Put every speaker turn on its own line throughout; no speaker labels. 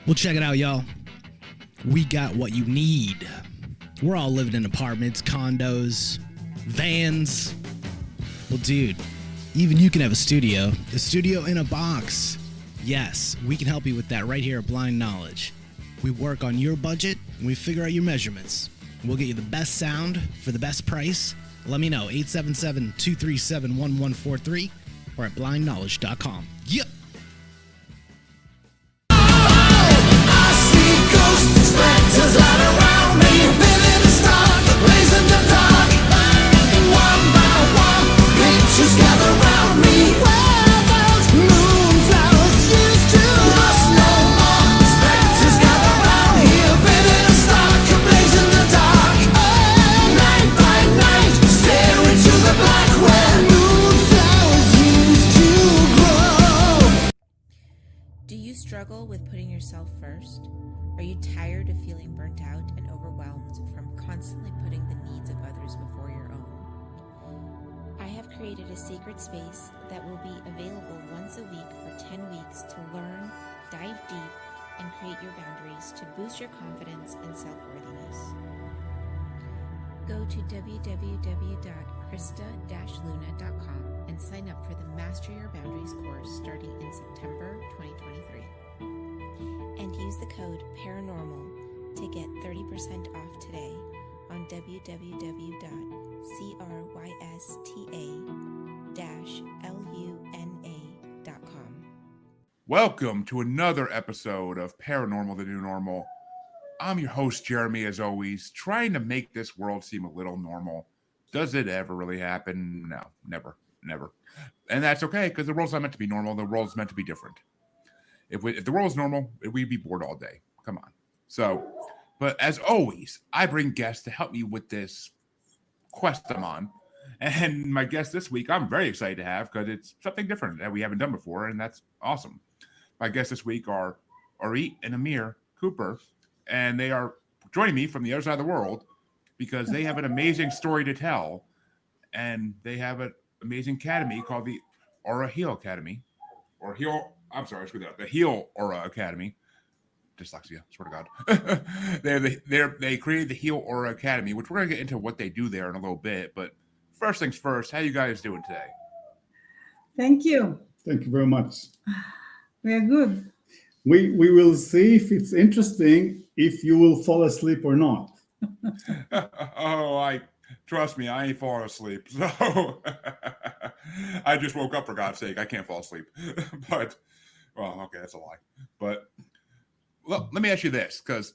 Well, check it out, y'all. We got what you need. We're all living in apartments, condos, vans. Well, dude, even you can have a studio in a box. Yes, we can help you with that right here at Blind Knowledge. We work on your budget and we figure out your measurements. We'll get you the best sound for the best price. Let me know, 877-237-1143 or at blindknowledge.com. Yep.
Spectres all around me, living in stark, blazing the dark. One by one, pictures gather round me. Where those moonflowers used to lost no more. Spectres gather round here, living in stark, blazing the dark. Night by night, stare into the black where moonflowers used to grow.
Do you struggle with putting yourself first? Are you tired of feeling burnt out and overwhelmed from constantly putting the needs of others before your own? I have created a sacred space that will be available once a week for 10 weeks to learn, dive deep, and create your boundaries to boost your confidence and self-worthiness. Go to www.krista-luna.com and sign up for the Master Your Boundaries course starting in September 2023. And use the code PARANORMAL to get 30% off today on www.crista-luna.com.
Welcome to another episode of Paranormal the New Normal. I'm your host, Jeremy, as always, trying to make this world seem a little normal. Does it ever really happen? No, never. And that's okay, because the world's not meant to be normal. The world's meant to be different. If the world was normal, we'd be bored all day. Come on. But as always, I bring guests to help me with this quest I'm on. And my guest this week, I'm very excited to have because it's something different that we haven't done before, and that's awesome. My guests this week are Orit and Amir Cooper, and they are joining me from the other side of the world because they have an amazing story to tell, and they have an amazing academy called the Aura Heal Academy, or Heal. I'm sorry, I screwed that up. The Heal Aura Academy. Dyslexia, swear to God. They created the Heal Aura Academy, which we're going to get into what they do there in a little bit. But first things first, how you guys doing today?
Thank you.
Thank you very much.
We are good.
We will see if it's interesting, if you will fall asleep or not.
Trust me, I ain't falling asleep. So I just woke up, for God's sake. I can't fall asleep. But, well, okay, that's a lie. But well, let me ask you this, because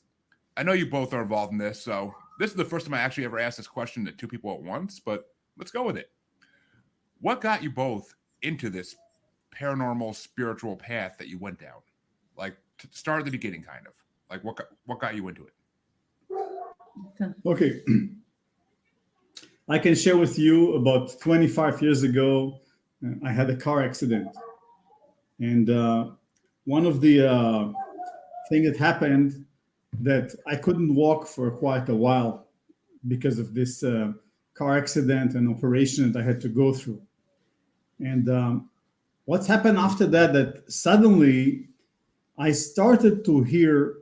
I know you both are involved in this. So this is the first time I actually ever asked this question to two people at once, but let's go with it. What got you both into this paranormal spiritual path that you went down? Like, to start at the beginning, kind of. Like, what got you into it?
Okay. I can share with you about 25 years ago, I had a car accident. And one of the things that happened that I couldn't walk for quite a while because of this car accident and operation that I had to go through. And what's happened after that suddenly I started to hear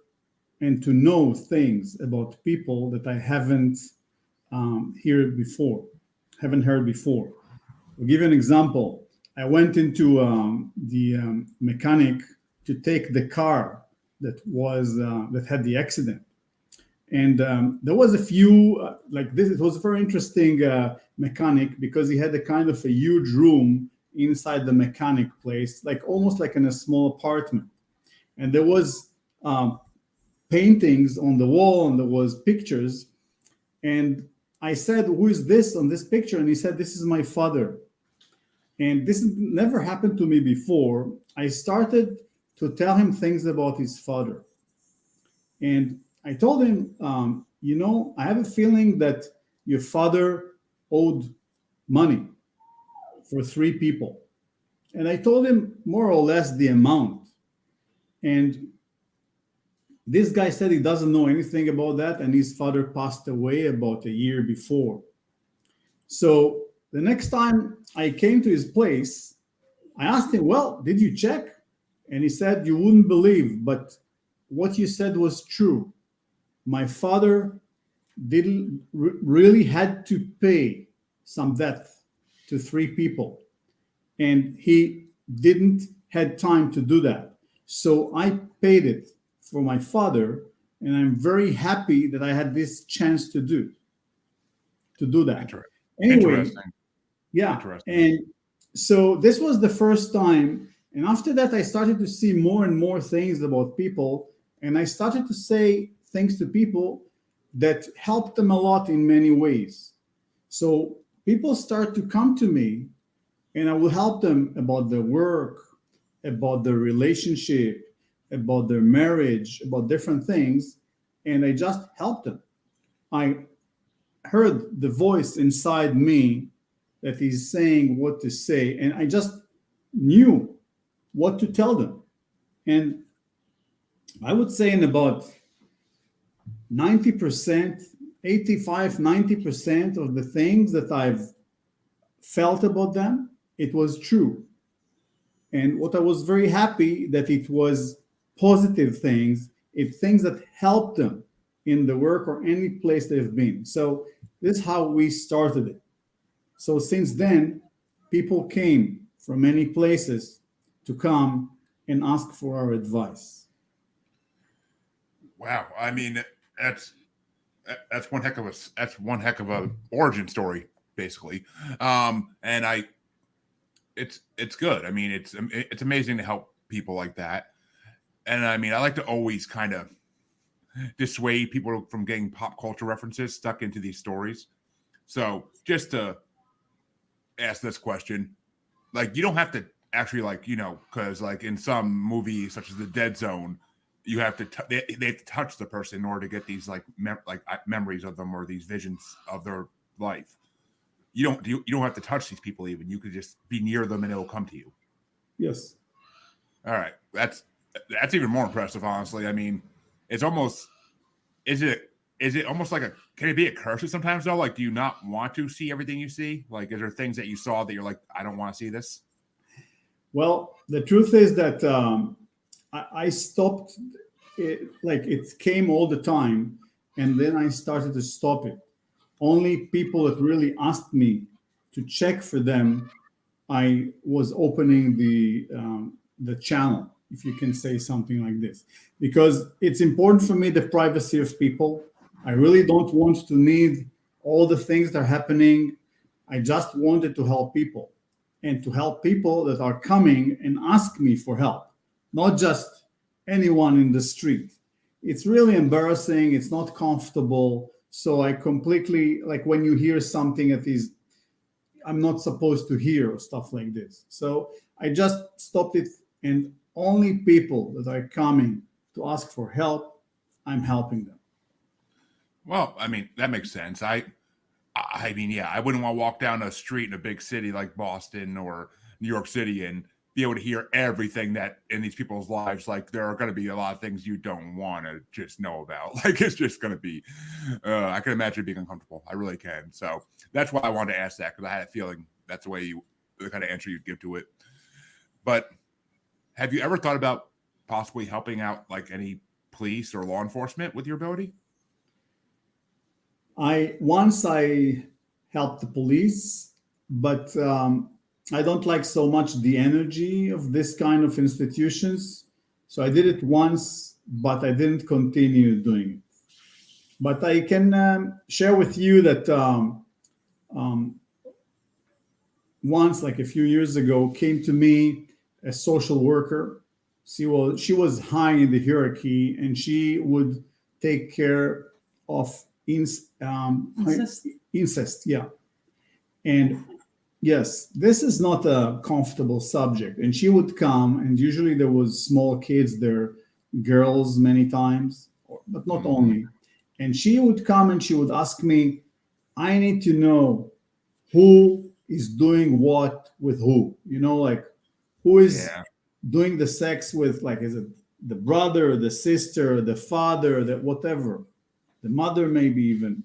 and to know things about people that I haven't heard before. I'll give you an example. I went into the mechanic to take the car that had the accident, and there was a few like this. It was a very interesting mechanic because he had a kind of a huge room inside the mechanic place, like almost like in a small apartment, and there was paintings on the wall and there was pictures, and I said, "Who is this on this picture?" And he said, "This is my father." And this never happened to me before. I started to tell him things about his father. And I told him, I have a feeling that your father owed money for 3 people. And I told him more or less the amount. And this guy said he doesn't know anything about that, and his father passed away about a year before. So the next time I came to his place, I asked him, "Well, did you check?" And he said, "You wouldn't believe, but what you said was true. My father didn't really had to pay some debt to three people, and he didn't had time to do that. So I paid it for my father, and I'm very happy that I had this chance to do that. Anyway,
Interesting.
yeah.
Interesting.
And so this was the first time. And after that, I started to see more and more things about people. And I started to say things to people that helped them a lot in many ways. So people start to come to me, and I will help them about their work, about their relationship, about their marriage, about different things. And I just help them. I heard the voice inside me that is saying what to say, and I just knew what to tell them. And I would say in about 90%, 85, 90% of the things that I've felt about them, it was true. And what I was very happy that it was positive things, it things that helped them in the work or any place they've been. So this is how we started it. So since then, people came from many places to come and ask for our advice.
Wow. I mean, that's one heck of a origin story, basically. And it's good. I mean, it's amazing to help people like that. And I mean, I like to always kind of dissuade people from getting pop culture references stuck into these stories. So just to ask this question, like, you don't have to actually, like, because like in some movies such as The Dead Zone, you have to they have to touch the person in order to get these like memories of them or these visions of their life. You don't have to touch these people. Even you could just be near them and it'll come to you.
Yes.
All right, that's even more impressive, honestly. I mean, it's almost is it almost like can it be a curse sometimes though? Like, do you not want to see everything you see? Like, is there things that you saw that you're like, I don't want to see this?
Well, the truth is that I stopped it, like it came all the time, and then I started to stop it. Only people that really asked me to check for them, I was opening the channel, if you can say something like this, because it's important for me the privacy of people. I really don't want to need all the things that are happening. I just wanted to help people, and to help people that are coming and ask me for help, not just anyone in the street. It's really embarrassing. It's not comfortable. So I completely, like, when you hear something that is I'm not supposed to hear or stuff like this. So I just stopped it, and only people that are coming to ask for help, I'm helping them.
Well, I mean, that makes sense. I mean, yeah, I wouldn't want to walk down a street in a big city like Boston or New York City and be able to hear everything that in these people's lives. Like, there are going to be a lot of things you don't want to just know about. Like, it's just going to be, I can imagine it being uncomfortable. I really can. So that's why I wanted to ask that, because I had a feeling that's the kind of answer you'd give to it. But have you ever thought about possibly helping out like any police or law enforcement with your ability?
I helped the police, but I don't like so much the energy of this kind of institutions. So I did it once, but I didn't continue doing it. But I can share with you that once, like a few years ago, came to me a social worker. She was high in the hierarchy, and she would take care of incest. Yeah. And yes, this is not a comfortable subject. And she would come, and usually there was small kids there, girls many times, but not only. And she would come and she would ask me, I need to know who is doing what with who. Like, who is doing the sex with, like, is it the brother, the sister, the father, the whatever, the mother maybe even.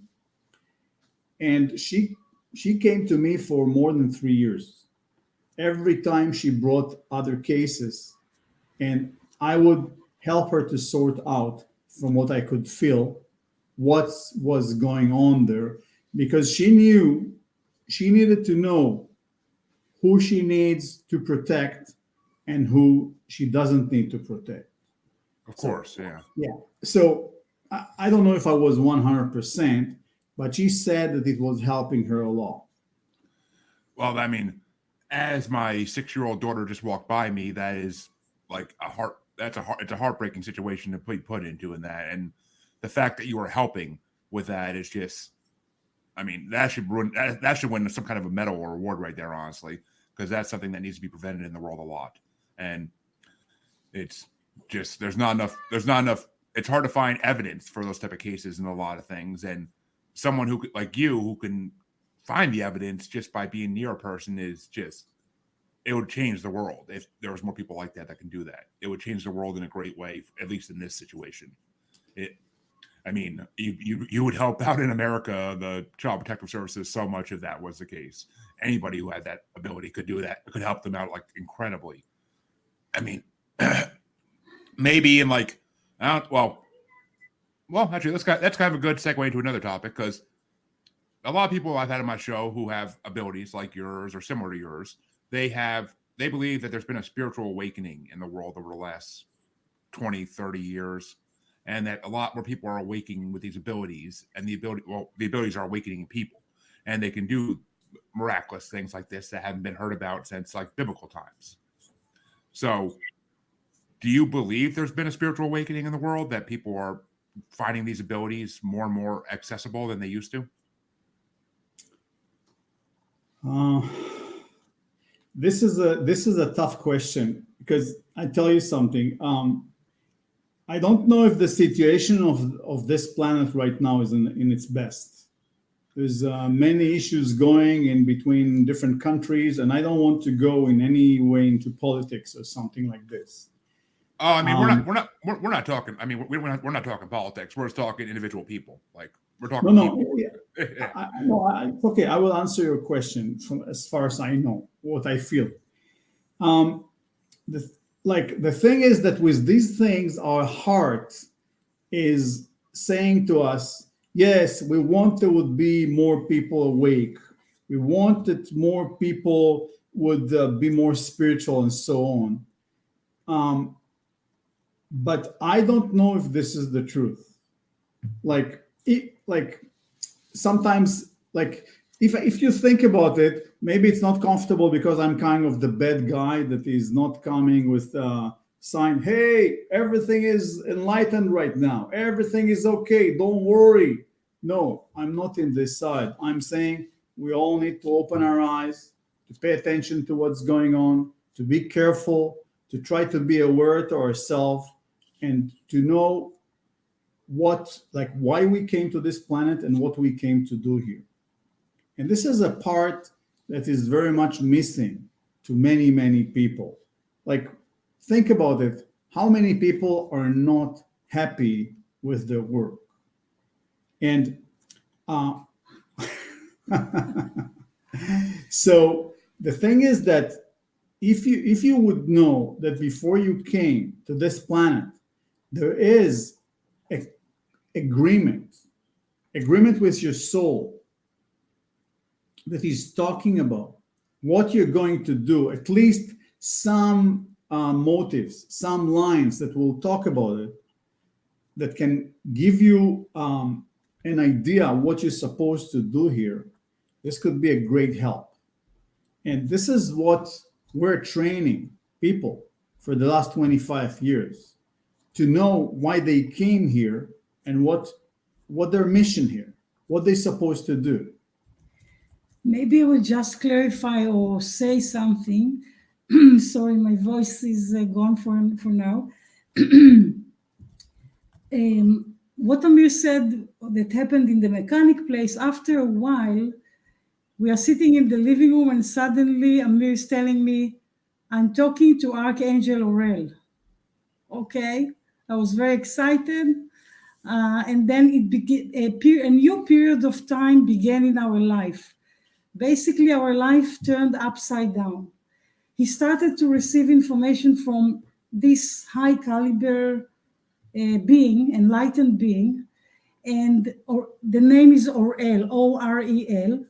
And she came to me for more than 3 years. Every time she brought other cases, and I would help her to sort out, from what I could feel, what was going on there, because she knew she needed to know who she needs to protect and who she doesn't need to protect.
Of course, yeah.
Yeah. So I don't know if I was 100%, but she said that it was helping her a lot.
Well, I mean, as my 6-year-old daughter just walked by me, that is like it's a heartbreaking situation to be put into in that. And the fact that you are helping with that is just, I mean, that should win some kind of a medal or award right there, honestly, because that's something that needs to be prevented in the world a lot. And it's just, there's not enough, it's hard to find evidence for those type of cases in a lot of things. And someone who like you, who can find the evidence just by being near a person is just, it would change the world if there was more people like that can do that. It would change the world in a great way, at least in this situation. I mean, you would help out in America, the Child Protective Services, so much if that was the case. Anybody who had that ability could do that. It could help them out like incredibly. I mean, maybe in like, well, actually, that's kind of a good segue into another topic, because a lot of people I've had on my show who have abilities like yours or similar to yours, they believe that there's been a spiritual awakening in the world over the last 20, 30 years, and that a lot more people are awakening with these abilities, and the abilities are awakening in people, and they can do miraculous things like this that haven't been heard about since like biblical times. So do you believe there's been a spiritual awakening in the world, that people are finding these abilities more and more accessible than they used to?
This is a tough question, because I tell you something. I don't know if the situation of this planet right now is in its best. There's many issues going in between different countries, and I don't want to go in any way into politics or something like this.
Oh, I mean, we're not talking. I mean, we're not talking politics. We're just talking individual people. Like we're talking.
No. It's okay. I will answer your question from as far as I know what I feel. The thing is that with these things, our heart is saying to us, yes, we want there would be more people awake. We want that more people would be more spiritual and so on. But I don't know if this is the truth. Sometimes, if you think about it, maybe it's not comfortable because I'm kind of the bad guy that is not coming with a sign, hey, everything is enlightened right now. Everything is okay. Don't worry. No, I'm not in this side. I'm saying we all need to open our eyes, to pay attention to what's going on, to be careful, to try to be aware to ourselves, and to know why we came to this planet and what we came to do here. And this is a part that is very much missing to many, many people. Think about it. How many people are not happy with their work? And so the thing is that if you would know that before you came to this planet, there is agreement with your soul that is talking about what you're going to do, at least some motives, some lines that will talk about it, that can give you an idea what you're supposed to do here. This could be a great help. And this is what we're training people for the last 25 years, to know why they came here and what their mission here, what they're supposed to do.
Maybe I will just clarify or say something. Sorry, my voice is gone for now. What Amir said that happened in the mechanic place, after a while, we are sitting in the living room and suddenly Amir is telling me, I'm talking to Archangel Orel. Okay, I was very excited. And then a new period of time began in our life. Basically, our life turned upside down. He started to receive information from this high caliber being, enlightened being, and the name is Orel, Orel,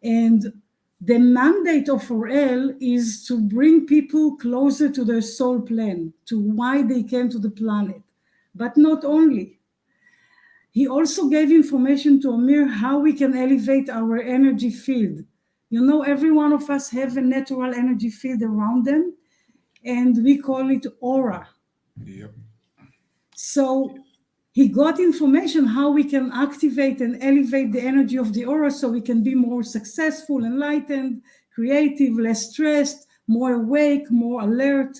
and the mandate of Orel is to bring people closer to their soul plan, to why they came to the planet. But not only. He also gave information to Amir how we can elevate our energy field. You know, every one of us have a natural energy field around them, and we call it aura.
Yep.
So he got information how we can activate and elevate the energy of the aura so we can be more successful, enlightened, creative, less stressed, more awake, more alert.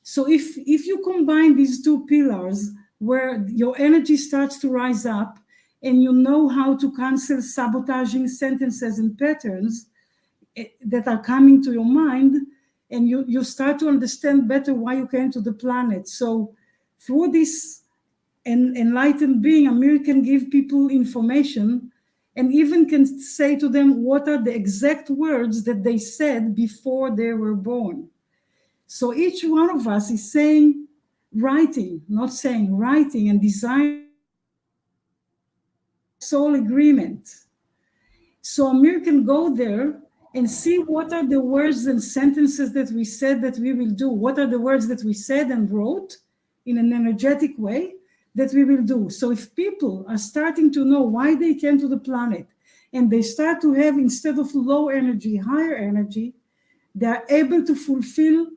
So if you combine these two pillars where your energy starts to rise up and you know how to cancel sabotaging sentences and patterns that are coming to your mind, and you start to understand better why you came to the planet. So through this enlightened being, Amir can give people information and even can say to them what are the exact words that they said before they were born. So each one of us is saying, writing, not saying, writing and design soul agreement. So Amir can go there and see what are the words and sentences that we said that we will do. What are the words that we said and wrote in an energetic way that we will do. So if people are starting to know why they came to the planet and they start to have, instead of low energy, higher energy, they are able to fulfill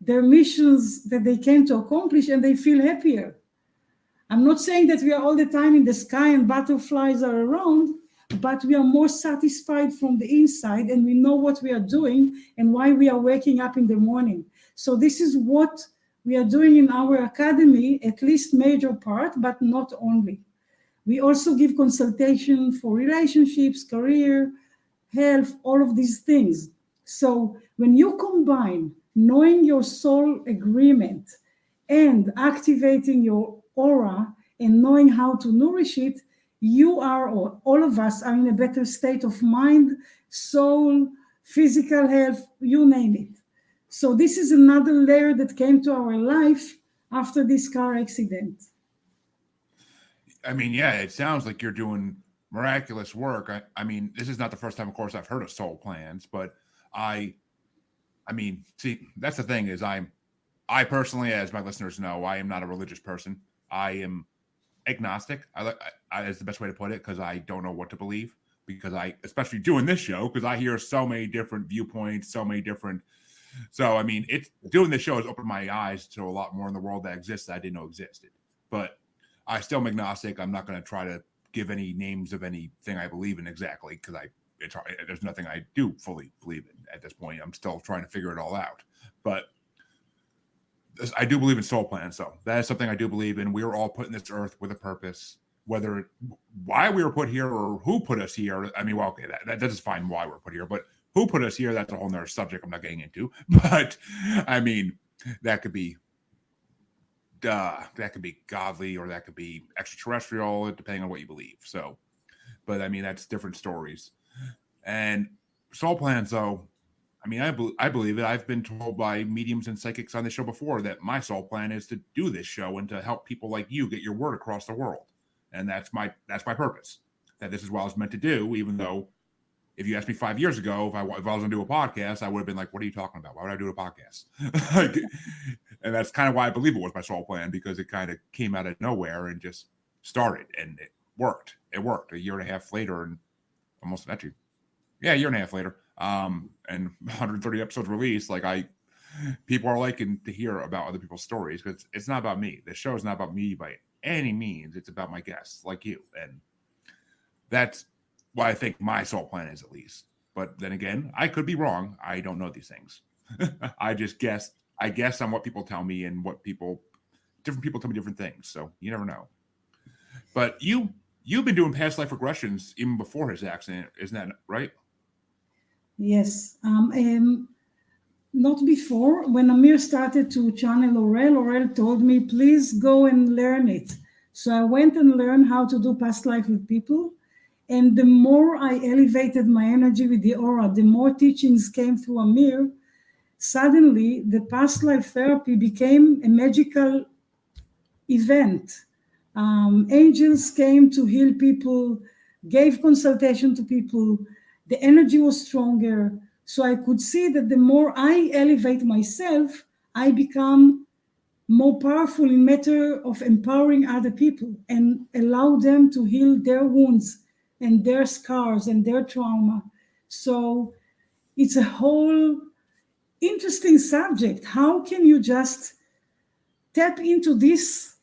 their missions that they came to accomplish and they feel happier. I'm not saying that we are all the time in the sky and butterflies are around, but we are more satisfied from the inside and we know what we are doing and why we are waking up in the morning. So this is what we are doing in our academy, at least major part, but not only. We also give consultation for relationships, career, health, all of these things. So when you combine knowing your soul agreement and activating your aura and knowing how to nourish it, you are, or all of us are in a better state of mind, soul, physical health, you name it. So this is another layer that came to our life after this car accident.
I mean, yeah, it sounds like you're doing miraculous work. I mean, this is not the first time, of course, I've heard of soul plans, but I mean, see, that's the thing is I personally, as my listeners know, I am not a religious person. I am agnostic. I is the best way to put it, because I don't know what to believe, because especially doing this show, because I hear so many different viewpoints, so many different. So, I mean, doing this show has opened my eyes to a lot more in the world that exists that I didn't know existed. But I still am agnostic. I'm not going to try to give any names of anything I believe in exactly, because there's nothing I do fully believe in at this point. I'm still trying to figure it all out. But I do believe in soul plans, so that is something I do believe in. We were all put in this earth with a purpose, whether why we were put here or who put us here. I mean, well, okay, that is fine why we're put here, but who put us here, that's a whole nother subject I'm not getting into. But I mean, that could be godly or that could be extraterrestrial, depending on what you believe. So, but I mean, that's different stories. And soul plans, though, I mean, I believe it. I've been told by mediums and psychics on the show before that my soul plan is to do this show and to help people like you get your word across the world. And that's my purpose. That this is what I was meant to do, even though if you asked me 5 years ago if I was going to do a podcast, I would have been like, what are you talking about? Why would I do a podcast? And that's kind of why I believe it was my soul plan, because it kind of came out of nowhere and just started, and it worked. It worked. A year and a half later, and almost actually, yeah, a year and a half later, and 130 episodes released. Like people are liking to hear about other people's stories, because it's not about me. The show is not about me by any means. It's about my guests like you, and that's what I think my soul plan is, at least. But then again, I could be wrong. I don't know these things. I just guess. I guess on what people tell me, and what different people tell me different things. So you never know. But you've been doing past life regressions even before his accident, isn't that right?
Yes. Not before. When Amir started to channel Orel told me, please go and learn it. So I went and learned how to do past life with people. And the more I elevated my energy with the aura, the more teachings came through Amir. Suddenly, the past life therapy became a magical event. Angels came to heal people, gave consultation to people. The energy was stronger. So I could see that the more I elevate myself, I become more powerful in matter of empowering other people and allow them to heal their wounds and their scars and their trauma. So it's a whole interesting subject. How can you just tap into this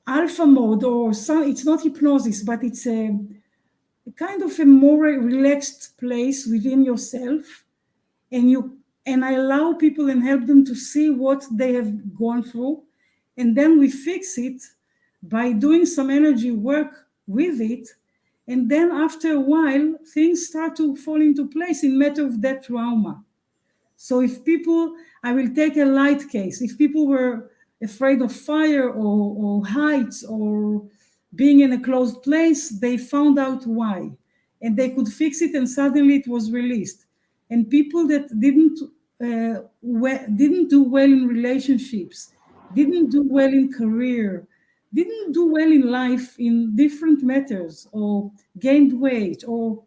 alpha mode, or some, it's not hypnosis, but it's a kind of a more relaxed place within yourself, and I allow people and help them to see what they have gone through, and then we fix it by doing some energy work with it, and then after a while things start to fall into place in matter of that trauma. So if people, I will take a light case. If people were afraid of fire or heights or being in a closed place, they found out why. And they could fix it, and suddenly it was released. And people that didn't do well in relationships, didn't do well in career, didn't do well in life in different matters, or gained weight, or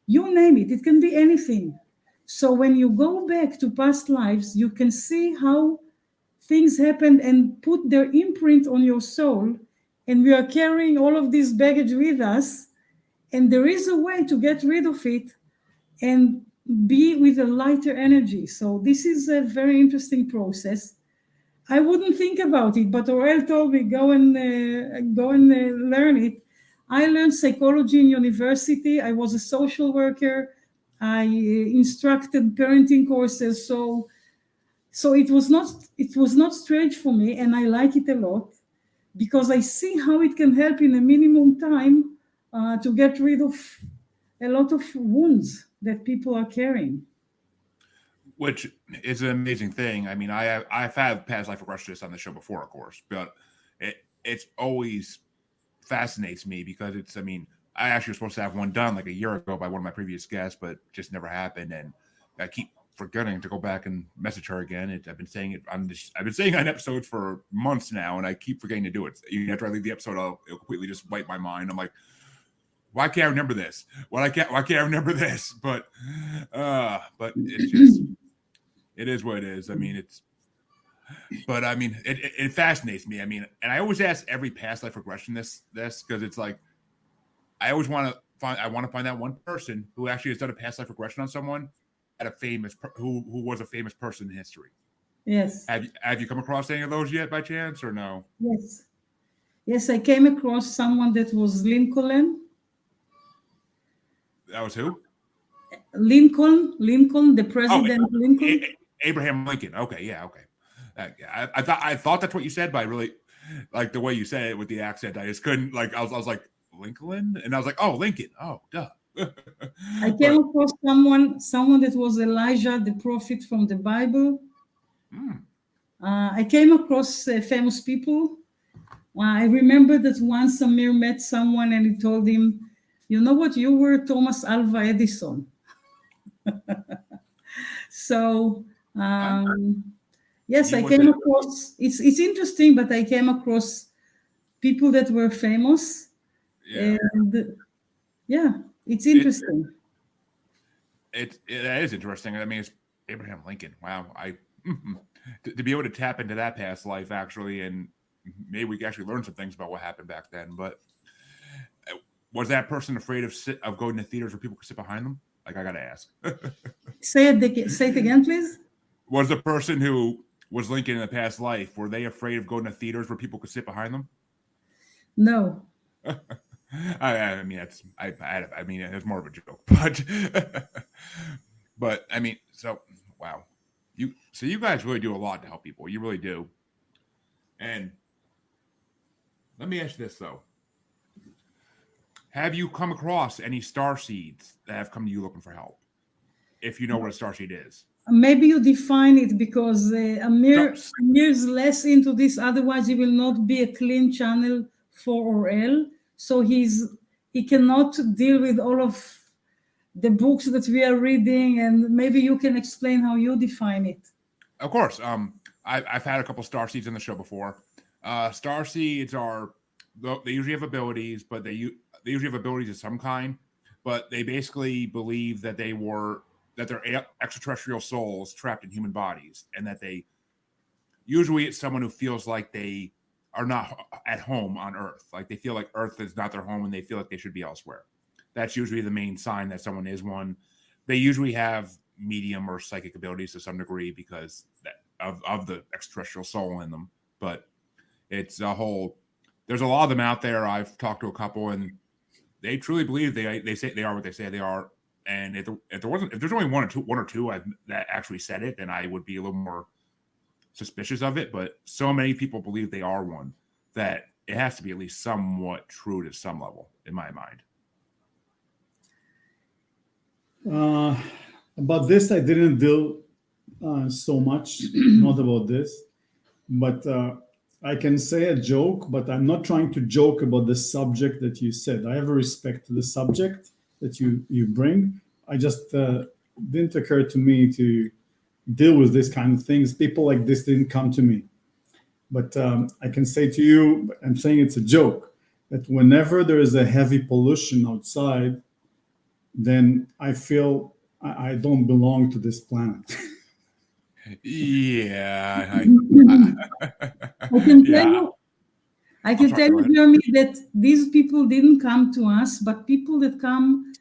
you name it, it can be anything. So when you go back to past lives, you can see how things happened and put their imprint on your soul. And we are carrying all of this baggage with us. And there is a way to get rid of it and be with a lighter energy. So this is a very interesting process. I wouldn't think about it, but Orel told me go and learn it. I learned psychology in university. I was a social worker. I instructed parenting courses, so it was not strange for me, and I like it a lot because I see how it can help in a minimum time to get rid of a lot of wounds that people are carrying.
Which is an amazing thing. I mean, I've had past life regressionists on the show before, of course, but it's always fascinates me because it's, I mean, I actually was supposed to have one done like a year ago by one of my previous guests, but just never happened. And I keep forgetting to go back and message her again. I've been saying it on episodes for months now, and I keep forgetting to do it. Even after I leave the episode, it'll completely just wipe my mind. I'm like, why can't I remember this? Why can't I remember this? But it's just, it is what it is. I mean, it fascinates me. I mean, and I always ask every past life regression this because it's like, I always want to find that one person who actually has done a past life regression on someone at a famous who was a famous person in history.
Yes.
Have you come across any of those yet by chance, or no?
Yes, I came across someone that was Lincoln.
That was who?
Lincoln, the president. Lincoln.
Abraham Lincoln. Okay, yeah, okay. I thought that's what you said, but I really like the way you said it with the accent. I just couldn't, like, I was like, Lincoln, and I was like, oh, Lincoln. Oh, duh.
I came across someone that was Elijah, the prophet from the Bible. I came across famous people. I remember that once Amir met someone and he told him, you know what, you were Thomas Alva Edison. So, yes, I came across, it's interesting, but I came across people that were famous. Yeah. And yeah, it's interesting.
It is interesting. I mean, it's Abraham Lincoln. Wow. To be able to tap into that past life, actually, and maybe we can actually learn some things about what happened back then. But was that person afraid of going to theaters where people could sit behind them? Like, I got to ask.
Say it again, please.
Was the person who was Lincoln in the past life, were they afraid of going to theaters where people could sit behind them?
No.
I mean, it's more of a joke, but I mean, so wow, you guys really do a lot to help people. You really do. And let me ask you this though: have you come across any star seeds that have come to you looking for help? If you know what a star seed is. Maybe
you define it, because Amir's less into this. Otherwise, he will not be a clean channel for Orel. So he cannot deal with all of the books that we are reading, and maybe you can explain how you define it.
Of course. I've had a couple star seeds in the show before. Star seeds are they usually have abilities, but they usually have abilities of some kind. But they basically believe that they're extraterrestrial souls trapped in human bodies, and that they usually it's someone who feels like they are not at home on Earth. Like they feel like Earth is not their home, and they feel like they should be elsewhere. That's usually the main sign that someone is one. They usually have medium or psychic abilities to some degree because of the extraterrestrial soul in them. But it's a whole. There's a lot of them out there. I've talked to a couple, and they truly believe they say they are what they say they are. And if there's only one or two that actually said it, then I would be a little more suspicious of it. But so many people believe they are one that it has to be at least somewhat true to some level, in my mind.
About this, I didn't deal so much, not about this, but I can say a joke, but I'm not trying to joke about the subject that you said. I have a respect to the subject that you bring. I just didn't occur to me to deal with this kind of things. People like this didn't come to me. But I can say to you, I'm saying it's a joke, that whenever there is a heavy pollution outside, then I feel I don't belong to this planet.
Yeah.
I can tell
Yeah.
you, I can
sorry,
tell
go
you,
ahead.
Jeremy, that these people didn't come to us, but people that come,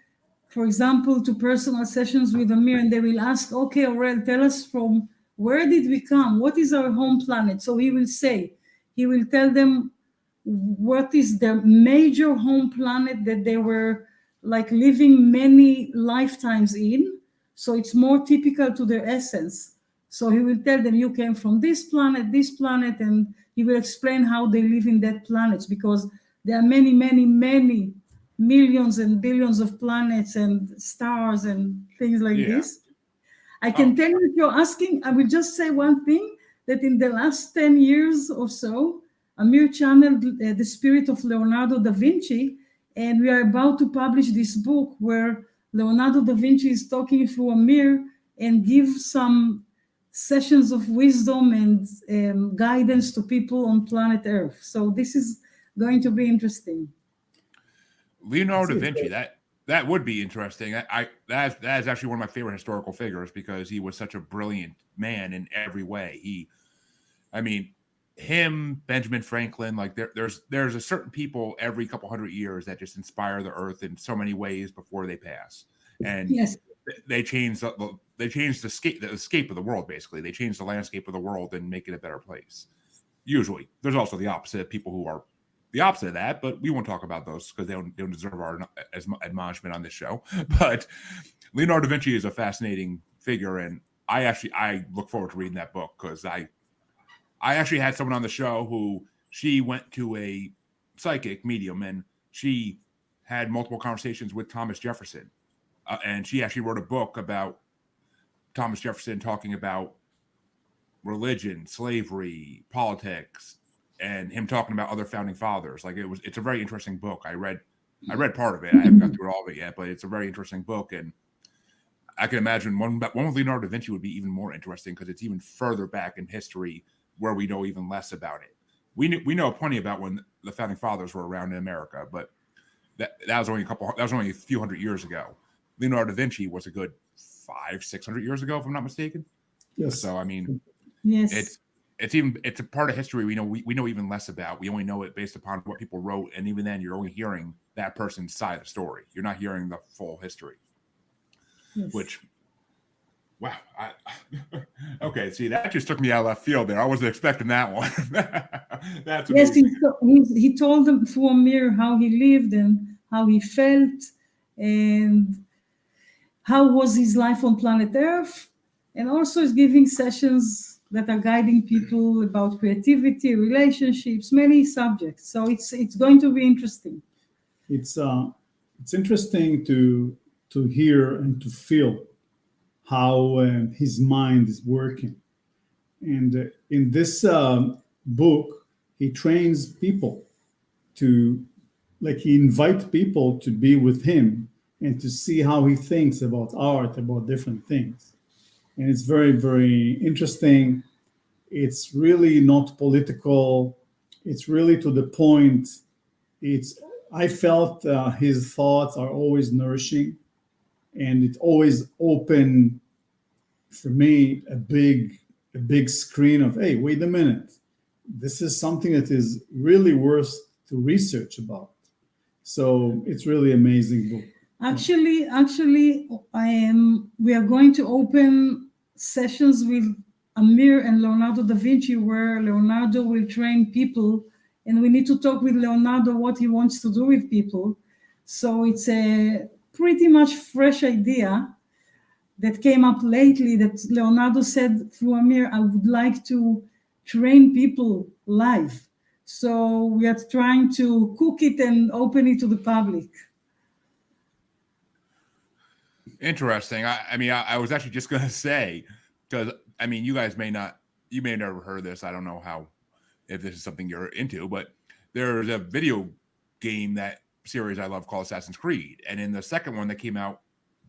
for example, to personal sessions with Amir, and they will ask, okay, Aurel, tell us from where did we come? What is our home planet? So he will tell them what is their major home planet that they were like living many lifetimes in. So it's more typical to their essence. So he will tell them you came from this planet, and he will explain how they live in that planet, because there are many, many, many millions and billions of planets and stars and things like
Yeah.
this. I can tell you, if you're asking, I will just say one thing, that in the last 10 years or so, Amir channeled the spirit of Leonardo da Vinci, and we are about to publish this book where Leonardo da Vinci is talking through Amir and give some sessions of wisdom and guidance to people on planet Earth. So this is going to be interesting.
Leonardo da Vinci, that would be interesting. That is actually one of my favorite historical figures because he was such a brilliant man in every way. Him, Benjamin Franklin, like there's a certain people every couple hundred years that just inspire the earth in so many ways before they pass, and
Yes.
they change the escape of the world. Basically, they change the landscape of the world and make it a better place. Usually, there's also the opposite, people who are the opposite of that, but we won't talk about those because they don't deserve our admonishment on this show. But Leonardo da Vinci is a fascinating figure, and I look forward to reading that book because I actually had someone on the show who she went to a psychic medium and she had multiple conversations with Thomas Jefferson, and she actually wrote a book about Thomas Jefferson talking about religion, slavery, politics, and him talking about other founding fathers. Like it's a very interesting book. I read part of it. I haven't got through all of it yet, but it's a very interesting book. And I can imagine one with Leonardo da Vinci would be even more interesting because it's even further back in history where we know even less about it. We know plenty about when the founding fathers were around in America, but that was only a few hundred years ago. Leonardo da Vinci was a good 500-600 years ago, if I'm not mistaken.
Yes.
So
Yes.
it's a part of history we know even less about. We only know it based upon what people wrote, and even then, you're only hearing that person's side of the story. You're not hearing the full history.
Yes.
Which, wow, okay. See, that just took me out of left field there. I wasn't expecting that one. That's amazing.
Yes, he told them through Amir how he lived and how he felt and how was his life on planet Earth, and also is giving sessions that are guiding people about creativity, relationships, many subjects. So it's going to be interesting.
It's interesting to hear and to feel how his mind is working. And in this book, he trains people to, like, he invites people to be with him and to see how he thinks about art, about different things. And it's very, very interesting. It's really not political. It's really to the point. I felt his thoughts are always nourishing, and it always open for me a big screen of, hey, wait a minute, this is something that is really worth to research about. So it's really amazing book.
Actually, we are going to open sessions with Amir and Leonardo da Vinci, where Leonardo will train people, and we need to talk with Leonardo what he wants to do with people. So it's a pretty much fresh idea that came up lately, that Leonardo said through Amir, I would like to train people live. So we are trying to cook it and open it to the public.
Interesting. I was actually just going to say, because you guys may have never heard of this. I don't know if this is something you're into, but there's a video game that series I love called Assassin's Creed. And in the second one that came out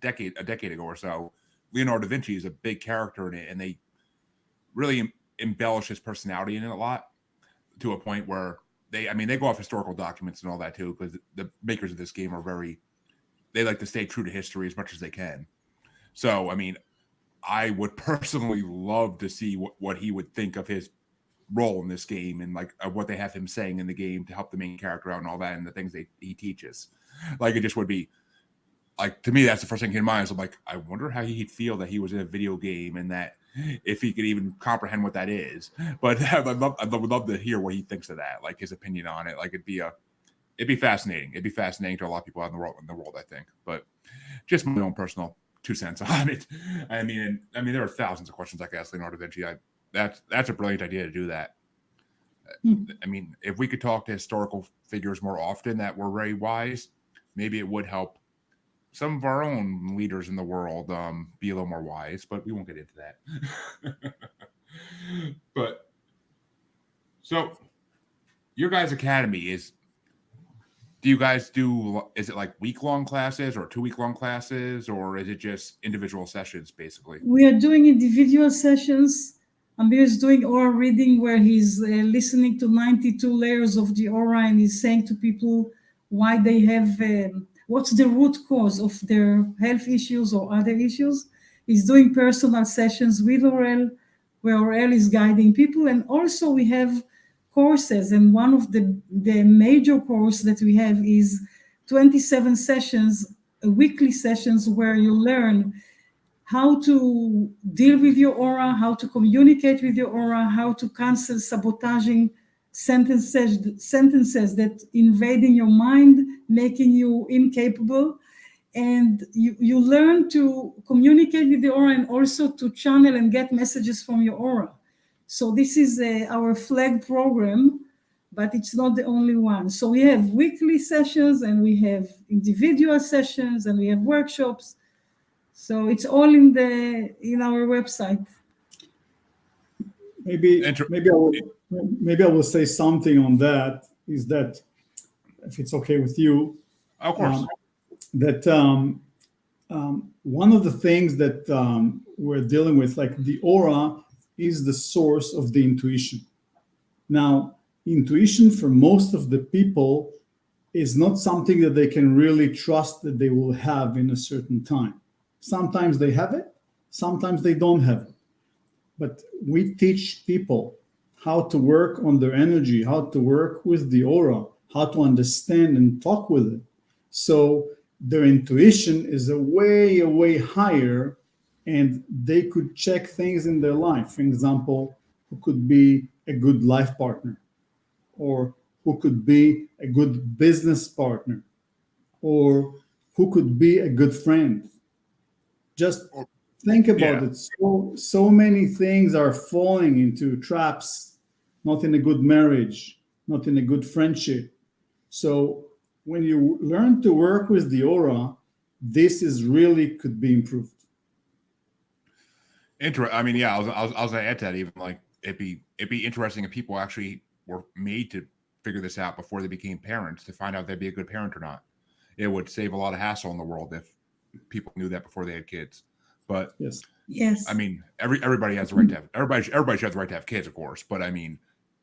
a decade ago or so, Leonardo da Vinci is a big character in it, and they really embellish his personality in it a lot, to a point where they go off historical documents and all that too, because the makers of this game they like to stay true to history as much as they can. So, I would personally love to see what he would think of his role in this game, and of what they have him saying in the game to help the main character out and all that, and the things he teaches. It just would be, to me, that's the first thing in mind. So I wonder how he'd feel that he was in a video game, and that if he could even comprehend what that is. But I would love to hear what he thinks of that, his opinion on it. It'd be fascinating. It'd be fascinating to a lot of people out in the world, I think. But just my own personal 2 cents on it. There are thousands of questions I could ask Leonardo da Vinci. That's a brilliant idea to do that. If we could talk to historical figures more often that were very wise, maybe it would help some of our own leaders in the world be a little more wise. But we won't get into that. But so your guys' academy is. Do you guys is it week-long classes or 2-week-long classes, or is it just individual sessions, basically?
We are doing individual sessions. Amir is doing aura reading, where he's listening to 92 layers of the aura, and he's saying to people why they have, what's the root cause of their health issues or other issues. He's doing personal sessions with Aurel, where Aurel is guiding people. And also we have courses, and one of the major course that we have is 27 sessions, weekly sessions, where you learn how to deal with your aura, how to communicate with your aura, how to cancel sabotaging sentences that invading your mind, making you incapable. And you learn to communicate with the aura, and also to channel and get messages from your aura. So this is our flag program, but it's not the only one. So we have weekly sessions, and we have individual sessions, and we have workshops. So it's all in our website.
Maybe I will say something on that. Is that, if it's okay with you?
Of course.
One of the things that we're dealing with, the aura, is the source of the intuition. Now, intuition for most of the people is not something that they can really trust that they will have in a certain time. Sometimes they have it, sometimes they don't have it. But we teach people how to work on their energy, how to work with the aura, how to understand and talk with it. So their intuition is a way higher, and they could check things in their life. For example, who could be a good life partner, or who could be a good business partner, or who could be a good friend. Just think about it. So many things are falling into traps, not in a good marriage, not in a good friendship. So when you learn to work with the aura, this is really could be improved.
I was gonna add to that, even it'd be interesting if people actually were made to figure this out before they became parents, to find out if they'd be a good parent or not. It would save a lot of hassle in the world if people knew that before they had kids. But
yes,
everybody has the right to have, everybody should have the right to have kids, of course. But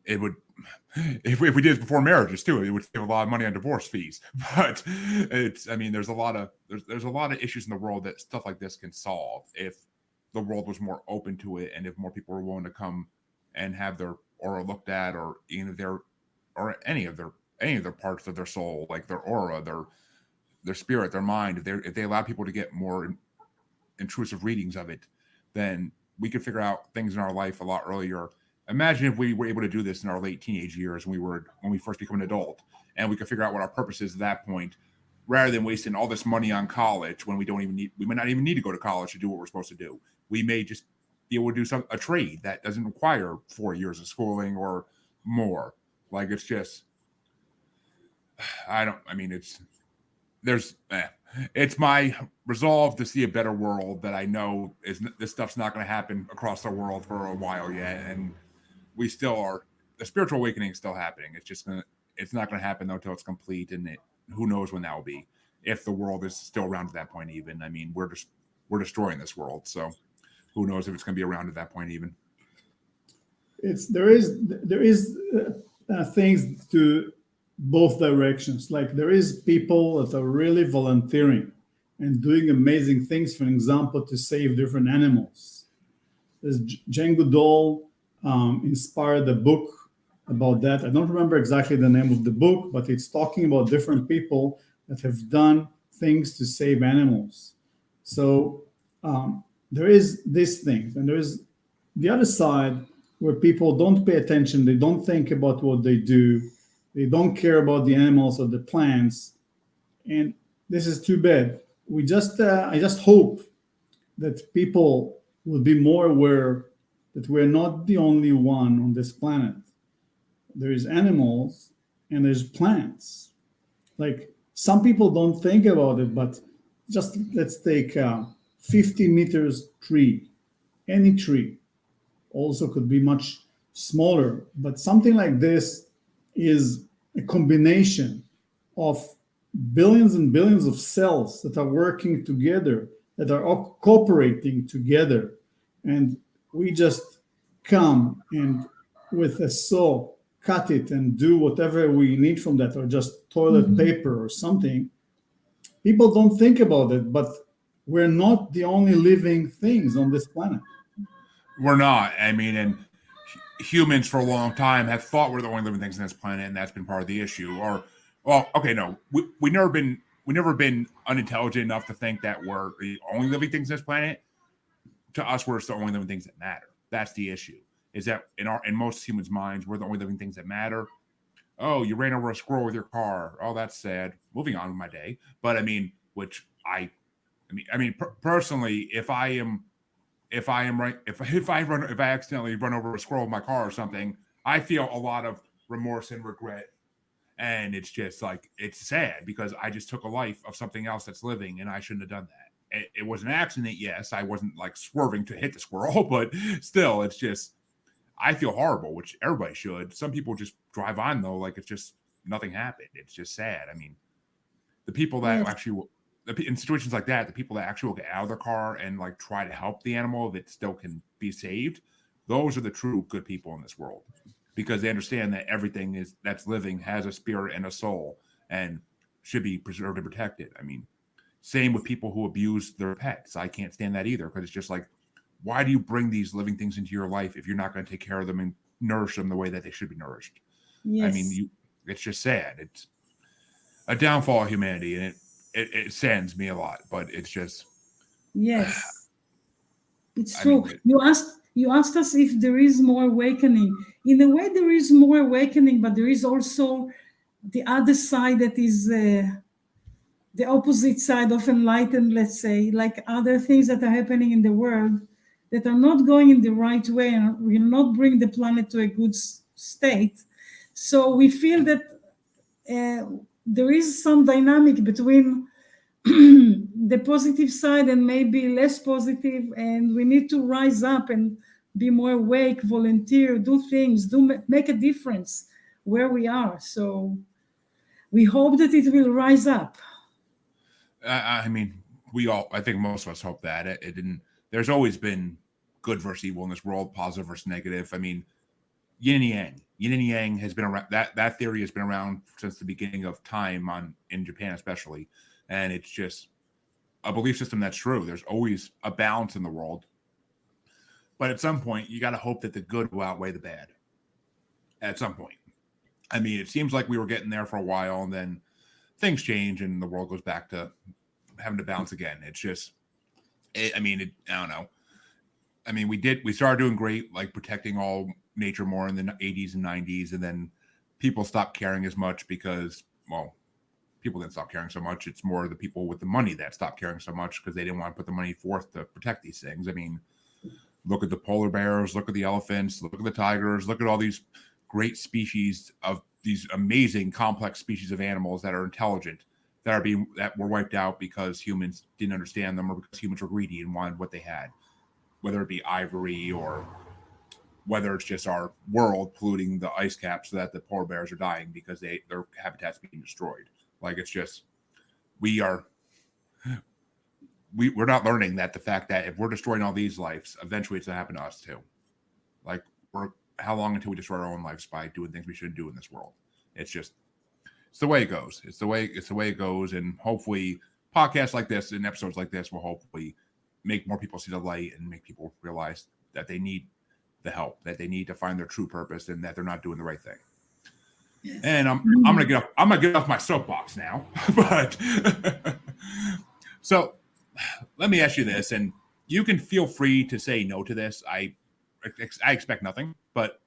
it would, if we did it before marriages too, it would save a lot of money on divorce fees. But there's a lot of issues in the world that stuff like this can solve if the world was more open to it, and if more people were willing to come and have their aura looked at, or any of their parts of their soul, like their aura, their spirit, their mind. If they allow people to get more intrusive readings of it, then we could figure out things in our life a lot earlier. Imagine if we were able to do this in our late teenage years when we first become an adult, and we could figure out what our purpose is at that point, rather than wasting all this money on college when we might not even need to go to college to do what we're supposed to do. We may just be able to do a trade that doesn't require 4 years of schooling or more. Like, it's just, it's my resolve to see a better world that I know this stuff's not going to happen across the world for a while yet, and we still are. The spiritual awakening is still happening. It's not going to happen though until it's complete, and who knows when that will be, if the world is still around at that point. Even, we're destroying this world, so who knows if it's going to be around at that point even.
There is things to both directions. Like, there is people that are really volunteering and doing amazing things, for example, to save different animals. There's Jane Goodall inspired a book about that. I don't remember exactly the name of the book, but it's talking about different people that have done things to save animals. So there is these things, and there is the other side where people don't pay attention. They don't think about what they do. They don't care about the animals or the plants. And this is too bad. I just hope that people will be more aware that we're not the only one on this planet. There is animals and there's plants. Like, some people don't think about it, but just let's take 50 meters tree. Any tree also could be much smaller, but something like this is a combination of billions and billions of cells that are working together, that are all cooperating together. And we just come and with a saw cut it and do whatever we need from that, or just toilet paper or something. People don't think about it, but we're not the only living things on this planet.
We're not. And humans for a long time have thought we're the only living things on this planet, and that's been part of the issue. We never been unintelligent enough to think that we're the only living things on this planet. To us, we're the only living things that matter. That's the issue. Is that in most humans' minds, we're the only living things that matter. Oh, you ran over a squirrel with your car. Oh, that's sad. Moving on with my day. But personally, if I accidentally run over a squirrel with my car or something, I feel a lot of remorse and regret. And it's just like, it's sad because I just took a life of something else that's living, and I shouldn't have done that. It was an accident. Yes. I wasn't like swerving to hit the squirrel, but still, it's just, I feel horrible, which everybody should. Some people just drive on though, like it's just nothing happened. It's just sad. The people that in situations like that, the people that actually will get out of their car and like try to help the animal that still can be saved, those are the true good people in this world, because they understand that everything that's living has a spirit and a soul and should be preserved and protected. Same with people who abuse their pets. I can't stand that either, because it's just like, why do you bring these living things into your life if you're not going to take care of them and nourish them the way that they should be nourished?
Yes.
It's just sad. It's a downfall of humanity, and it saddens me a lot, but it's just.
Yes, it's true. You asked us if there is more awakening. In a way, there is more awakening, but there is also the other side that is the opposite side of enlightened, let's say, like other things that are happening in the world that are not going in the right way and will not bring the planet to a good state. So we feel that there is some dynamic between the positive side and maybe less positive, and we need to rise up and be more awake, volunteer, do things, make a difference where we are. So we hope that it will rise up.
I think most of us hope that it didn't. There's always been good versus evil in this world, positive versus negative. Yin and yang. yin and yang has been around. That theory has been around since the beginning of time in Japan, especially, and it's just a belief system that's true. There's always a balance in the world, but at some point, you got to hope that the good will outweigh the bad. At some point, I mean, it seems like we were getting there for a while, and then things change, and the world goes back to having to balance again. It's just, I don't know. I mean, we started doing great, like protecting all nature more in the 80s and 90s, and then people stopped caring as much because, well, people didn't stop caring so much. It's more the people with the money that stopped caring so much because they didn't want to put the money forth to protect these things. I mean, look at the polar bears, look at the elephants, look at the tigers, look at all these great species of these amazing complex species of animals that are intelligent, that were wiped out because humans didn't understand them or because humans were greedy and wanted what they had, whether it be ivory or whether it's just our world polluting the ice caps so that the polar bears are dying because their habitat's being destroyed. Like, it's just, we're not learning that the fact that if we're destroying all these lives, eventually it's going to happen to us too. Like, how long until we destroy our own lives by doing things we shouldn't do in this world? It's the way it goes. It's the way it goes. And hopefully podcasts like this and episodes like this will hopefully make more people see the light and make people realize that they need the help, that they need to find their true purpose and that they're not doing the right thing. Yes. And I'm gonna get off my soapbox now. But so let me ask you this, and you can feel free to say no to this. I expect nothing, but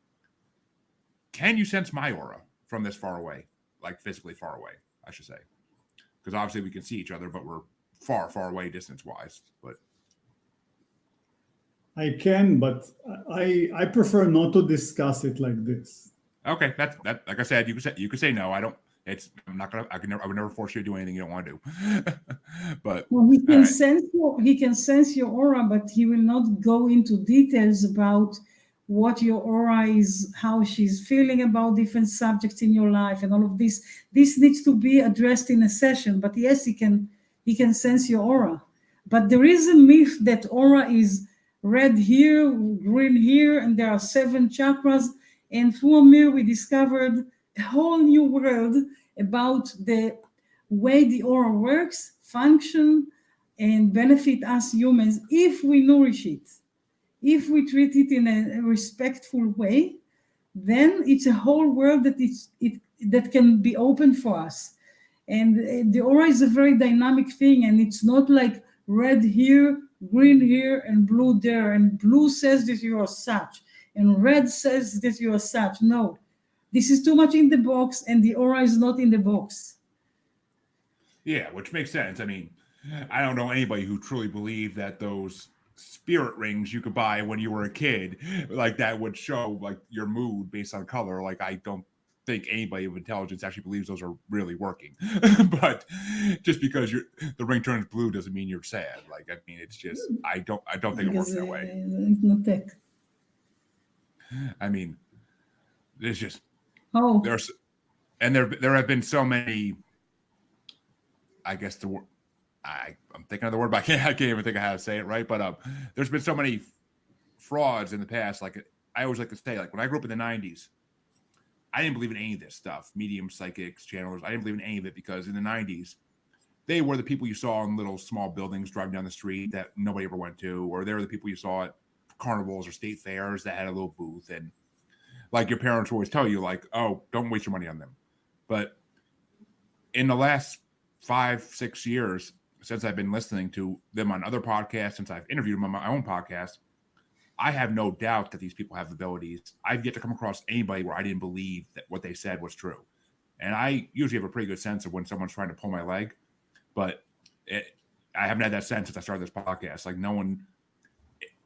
can you sense my aura from this far away, like physically far away, I should say? Because obviously we can see each other, but we're far, far away distance-wise. But
I can, but I prefer not to discuss it like this.
Okay, that like I said, you could say no. I would never force you to do anything you don't want to do. But
he can sense your aura, but he will not go into details about what your aura is, how she's feeling about different subjects in your life, and all of this. This needs to be addressed in a session. But yes, he can sense your aura. But there is a myth that aura is red here, green here, and there are 7 chakras. And through Amir, we discovered a whole new world about the way the aura works, function, and benefit us humans if we nourish it. If we treat it in a respectful way, then it's a whole world that can be open for us. And the aura is a very dynamic thing, and it's not like red here, green here, and blue there, and blue says that you are such, and red says that you are such. No, this is too much in the box, and the aura is not in the box.
Yeah, which makes sense. I mean, I don't know anybody who truly believed that those spirit rings you could buy when you were a kid, like that would show like your mood based on color. Like, I don't think anybody of intelligence actually believes those are really working. But just because the ring turns blue doesn't mean you're sad. Like, I mean, it's just I don't think it works that way.
It's not tech.
I mean, there's just there have been so many. I guess the word I'm thinking of the word, but I can't even think of how to say it right. But there's been so many frauds in the past. Like, I always like to say, like, when I grew up in the 90s, I didn't believe in any of this stuff. Mediums, psychics, channelers. I didn't believe in any of it because in the 90s, they were the people you saw in little small buildings driving down the street that nobody ever went to, or they were the people you saw at carnivals or state fairs that had a little booth. And like, your parents always tell you, like, oh, don't waste your money on them. But in the last 5-6 years, since I've been listening to them on other podcasts, since I've interviewed them on my own podcast, I have no doubt that these people have abilities. I've yet to come across anybody where I didn't believe that what they said was true. And I usually have a pretty good sense of when someone's trying to pull my leg, but I haven't had that sense since I started this podcast. Like, no one,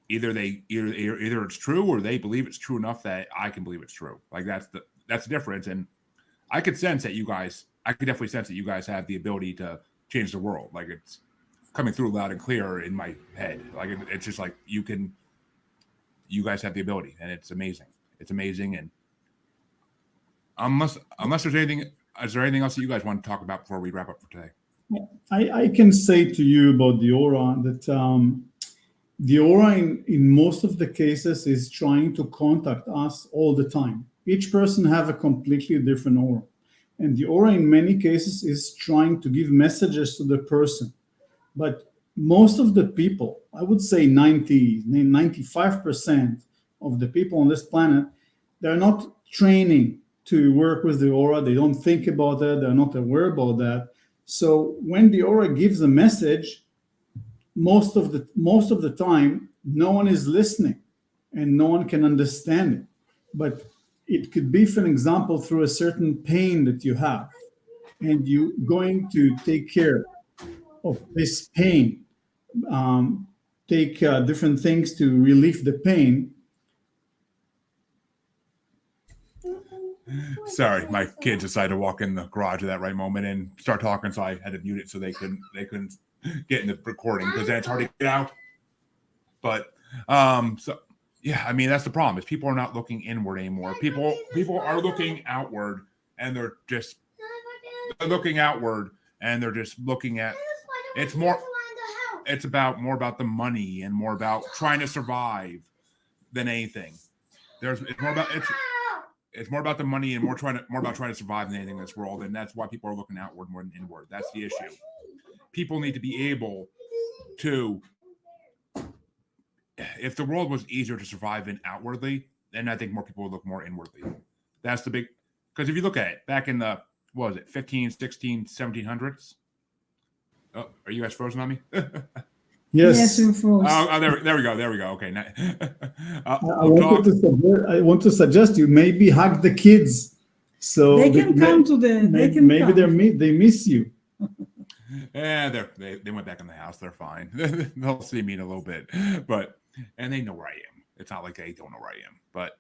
either it's true or they believe it's true enough that I can believe it's true. Like, that's the difference. And I could definitely sense that you guys have the ability to change the world. Like, it's coming through loud and clear in my head. Like, it's just like you guys have the ability, and it's amazing. It's amazing. And unless there's anything, is there anything else that you guys want to talk about before we wrap up for today?
I can say to you about the aura that the aura in most of the cases is trying to contact us all the time. each person have a completely different aura. And the aura in many cases is trying to give messages to the person. But most of the people, I would say 95% of the people on this planet, they're not training to work with the aura. They don't think about it. They're not aware about that. So when the aura gives a message, most of the time, no one is listening and no one can understand it. But it could be, for an example, through a certain pain that you have, and you going to take care of this pain, take different things to relieve the pain.
Sorry, my kids decided to walk in the garage at that right moment and start talking, so I had to mute it so they couldn't get in the recording, because then it's hard to get out. But so yeah, I mean, that's the problem, is people are not looking inward anymore. People are looking outward, and they're looking outward, and they're just looking at, it's more about the money and more about trying to survive than anything. It's more about the money and more about trying to survive than anything in this world, and that's why people are looking outward more than inward. That's the issue. People need to be able to, if the world was easier to survive in outwardly, then I think more people would look more inwardly. That's the big, because if you look at it, back in the, what was it, 15, 16, 1700s? Oh, are you guys frozen on me?
Yes.
Yes, we're frozen.
Oh, there we go. Okay.
I want to suggest you maybe hug the kids, so
They can come to the.
They miss you.
Yeah, they went back in the house. They're fine. They'll see me in a little bit, and they know where I am. It's not like they don't know where I am. But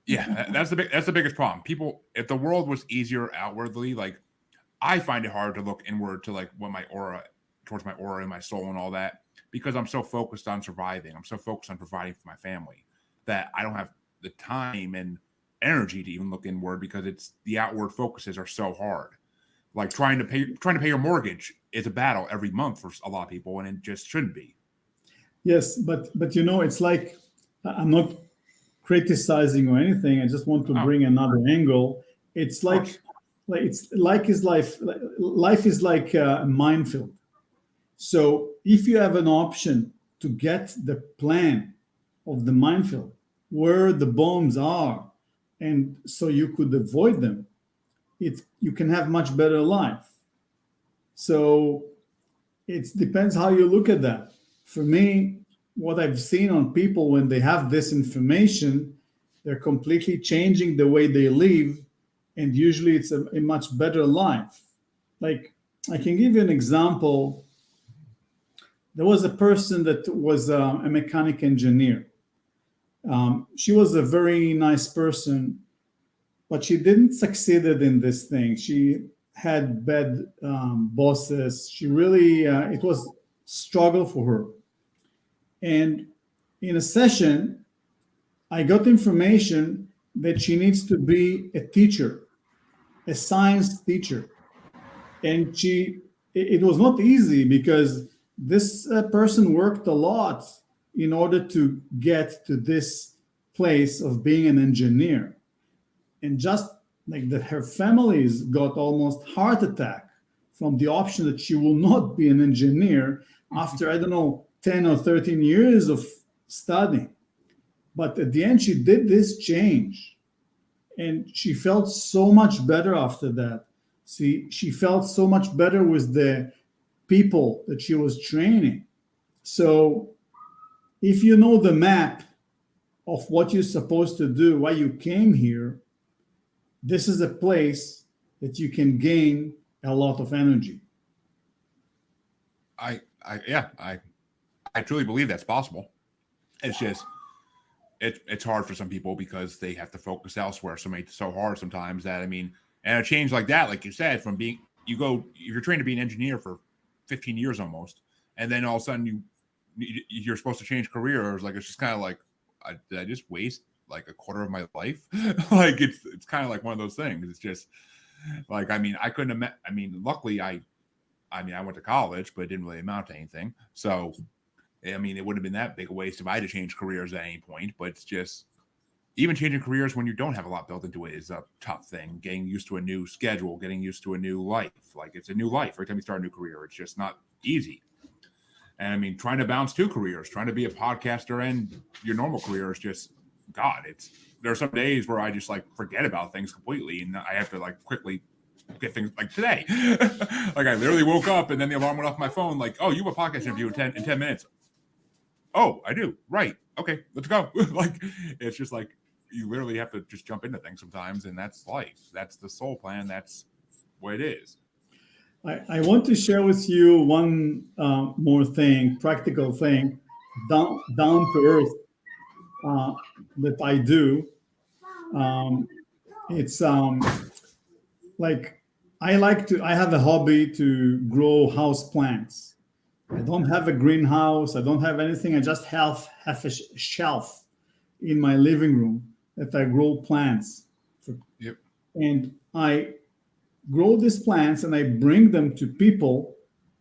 yeah, that's the biggest problem. People, if the world was easier outwardly, like, I find it hard to look inward to like what towards my aura and my soul and all that, because I'm so focused on surviving. I'm so focused on providing for my family that I don't have the time and energy to even look inward, because it's the outward focuses are so hard. Like trying to pay your mortgage is a battle every month for a lot of people, and it just shouldn't be.
Yes, but it's like, I'm not criticizing or anything. I just want to bring another angle. It's like life is like a minefield. So if you have an option to get the plan of the minefield, where the bombs are, and so you could avoid them, you can have much better life. So it depends how you look at that. For me, what I've seen on people, when they have this information, they're completely changing the way they live, and usually it's a much better life. Like, I can give you an example. There was a person that was a mechanic engineer. She was a very nice person, but she didn't succeed in this thing. She had bad bosses. She really, it was struggle for her. And in a session, I got information that she needs to be a teacher, a science teacher. And it was not easy, because this person worked a lot in order to get to this place of being an engineer. And just like that, her families got almost heart attack from the option that she will not be an engineer after, I don't know, 10 or 13 years of studying. But at the end, she did this change, and she felt so much better after that. See, she felt so much better with the people that she was training. So if you know the map of what you're supposed to do, why you came here, this is a place that you can gain a lot of energy.
I truly believe that's possible. It's just it's hard for some people because they have to focus elsewhere so hard sometimes that, I mean, and a change like that, like you said, from being you're trained to be an engineer for 15 years almost, and then all of a sudden you're supposed to change careers. Like, it's just kind of like, did I just waste like a quarter of my life? Like, it's kind of like one of those things. It's just like, I mean, I couldn't luckily I went to college, but it didn't really amount to anything. So, I mean, it wouldn't have been that big a waste if I had to change careers at any point, but it's just, even changing careers when you don't have a lot built into it is a tough thing. Getting used to a new schedule, getting used to a new life. Like it's a new life every time you start a new career. It's just not easy. And I mean, trying to balance two careers, trying to be a podcaster and your normal career is just, God, there are some days where I just like forget about things completely. And I have to like quickly get things like today. Like I literally woke up and then the alarm went off my phone. Like, oh, you have a podcast interview in 10 minutes. Oh, I do. Right. Okay, let's go. Like, it's just like, you literally have to just jump into things sometimes. And that's life. That's the soul plan. That's what it is.
I want to share with you one more thing, practical thing, down to earth that I do. It's like I have a hobby to grow house plants. I don't have a greenhouse. I don't have anything. I just have a shelf in my living room that I grow plants.
Yep.
And I grow these plants and I bring them to people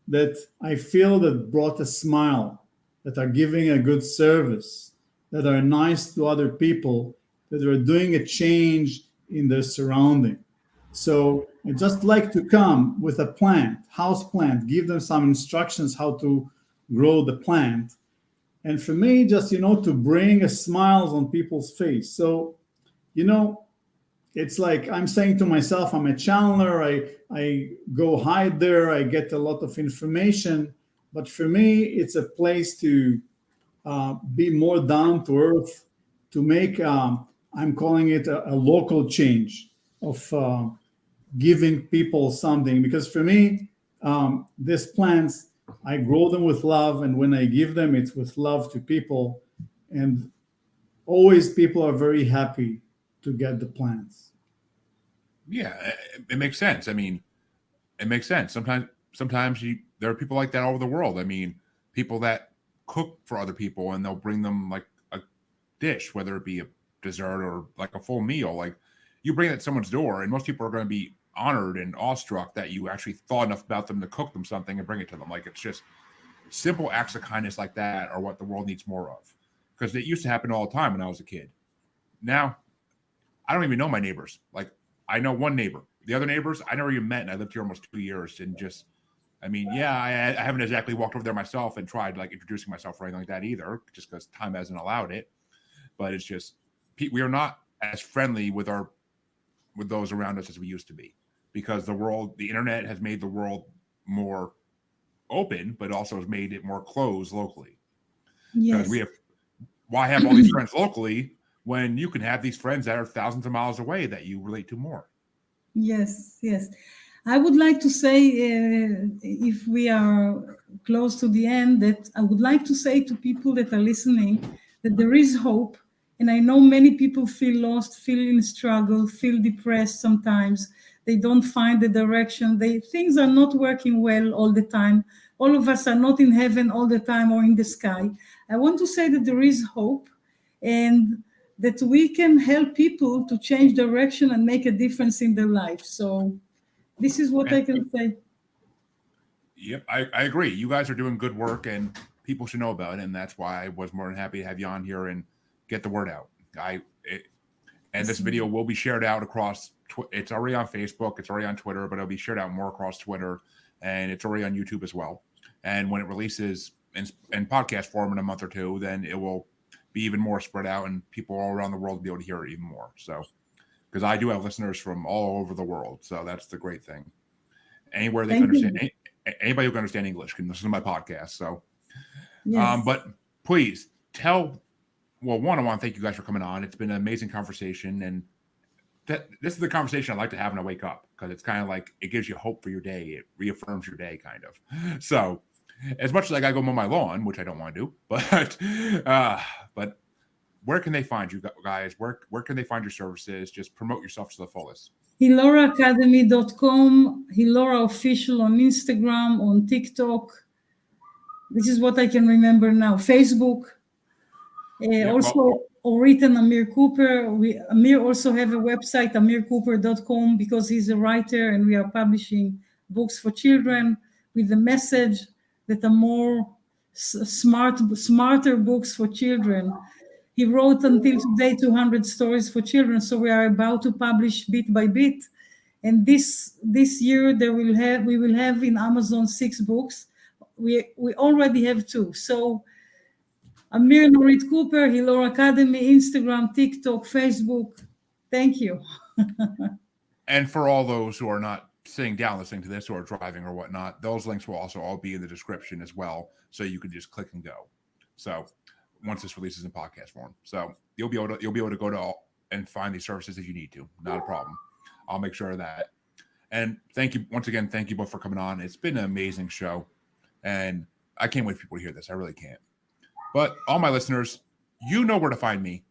that I feel that brought a smile, that are giving a good service, that are nice to other people, that are doing a change in their surrounding. So I just like to come with a plant, house plant, give them some instructions how to grow the plant. And for me, just, to bring a smile on people's face. So, it's like I'm saying to myself, I'm a channeler. I go hide there. I get a lot of information. But for me, it's a place to be more down to earth, to make, I'm calling it a local change of giving people something. Because for me, these plants, I grow them with love. And when I give them, it's with love to people. And always people are very happy to get the plants.
Yeah, it makes sense. I mean, it makes sense. Sometimes there are people like that all over the world. I mean, people that cook for other people and they'll bring them like a dish, whether it be a dessert or like a full meal. Like you bring it to someone's door and most people are going to be honored and awestruck that you actually thought enough about them to cook them something and bring it to them. Like it's just simple acts of kindness like that are what the world needs more of. Because it used to happen all the time when I was a kid. Now, I don't even know my neighbors. Like I know one neighbor. The other neighbors, I never even met, and I lived here almost 2 years. And just, I mean, yeah, I haven't exactly walked over there myself and tried like introducing myself or anything like that either, just because time hasn't allowed it. But it's just, we are not as friendly with those around us as we used to be, because the internet has made the world more open, but also has made it more closed locally.
Yes.
Because why have all these friends locally when you can have these friends that are thousands of miles away that you relate to more?
Yes. I would like to say, if we are close to the end, that I would like to say to people that are listening that there is hope. And I know many people feel lost, feel in struggle, feel depressed sometimes. They don't find the direction. Things are not working well all the time. All of us are not in heaven all the time or in the sky. I want to say that there is hope and that we can help people to change direction and make a difference in their life. So this is what I can say.
Yep, I agree. You guys are doing good work and people should know about it. And that's why I was more than happy to have you on here and get the word out. This video will be shared out across, it's already on Facebook, it's already on Twitter, but it'll be shared out more across Twitter, and it's already on YouTube as well. And when it releases in podcast form in a month or two, then it will be even more spread out and people all around the world will be able to hear it even more. So, because I do have listeners from all over the world. So that's the great thing. Anywhere they can understand, anybody who can understand English can listen to my podcast. So,
Yes.
But please one, I want to thank you guys for coming on. It's been an amazing conversation. And this is the conversation I like to have when I wake up, because it's kind of like, it gives you hope for your day. It reaffirms your day kind of. So as much as I got to go mow my lawn, which I don't want to do, but where can they find you guys? Where can they find your services? Just promote yourself to the fullest.
HiloraAcademy.com, Hilora Official on Instagram, on TikTok. This is what I can remember now. Facebook. Orit Amir Cooper. Amir also have a website, amircooper.com, because he's a writer and we are publishing books for children with a message that are more smarter books for children. He wrote until today 200 stories for children. So we are about to publish bit by bit. And this year we will have in Amazon 6 books. We already have 2. So Amir and Orit Cooper, Hillel Academy, Instagram, TikTok, Facebook. Thank you.
And for all those who are not sitting down listening to this or driving or whatnot, those links will also all be in the description as well. So you can just click and go. So once this releases in podcast form. So you'll be able to go to all and find these services if you need to. Not a problem. I'll make sure of that. And thank you once again. Thank you both for coming on. It's been an amazing show. And I can't wait for people to hear this. I really can't. But all my listeners, you know where to find me.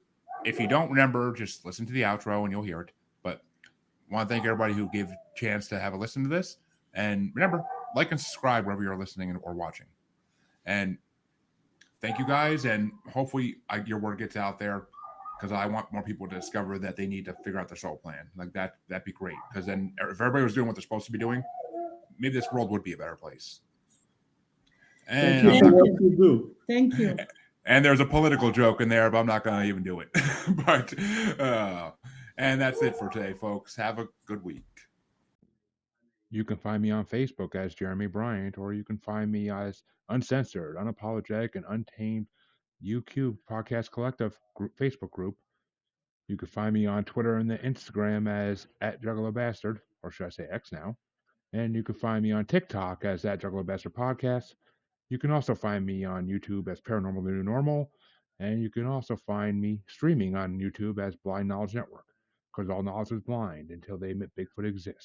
If you don't remember, just listen to the outro and you'll hear it. But I want to thank everybody who gave a chance to have a listen to this. And remember, like and subscribe wherever you're listening or watching. And thank you guys. And hopefully your word gets out there, because I want more people to discover that they need to figure out their soul plan. Like that'd be great. Because then if everybody was doing what they're supposed to be doing, maybe this world would be a better place. And
thank you for what you do.
Thank you.
And there's a political joke in there, but I'm not going to even do it. But and that's it for today, folks. Have a good week.
You can find me on Facebook as Jeremy Bryant, or you can find me as Uncensored, Unapologetic, and Untamed UQ Podcast Collective Facebook group. You can find me on Twitter and the Instagram as @JugglerBastard, or should I say X now. And you can find me on TikTok as @JugglerBastard Podcast. You can also find me on YouTube as Paranormal the New Normal. And you can also find me streaming on YouTube as Blind Knowledge Network, because all knowledge is blind until they admit Bigfoot exists.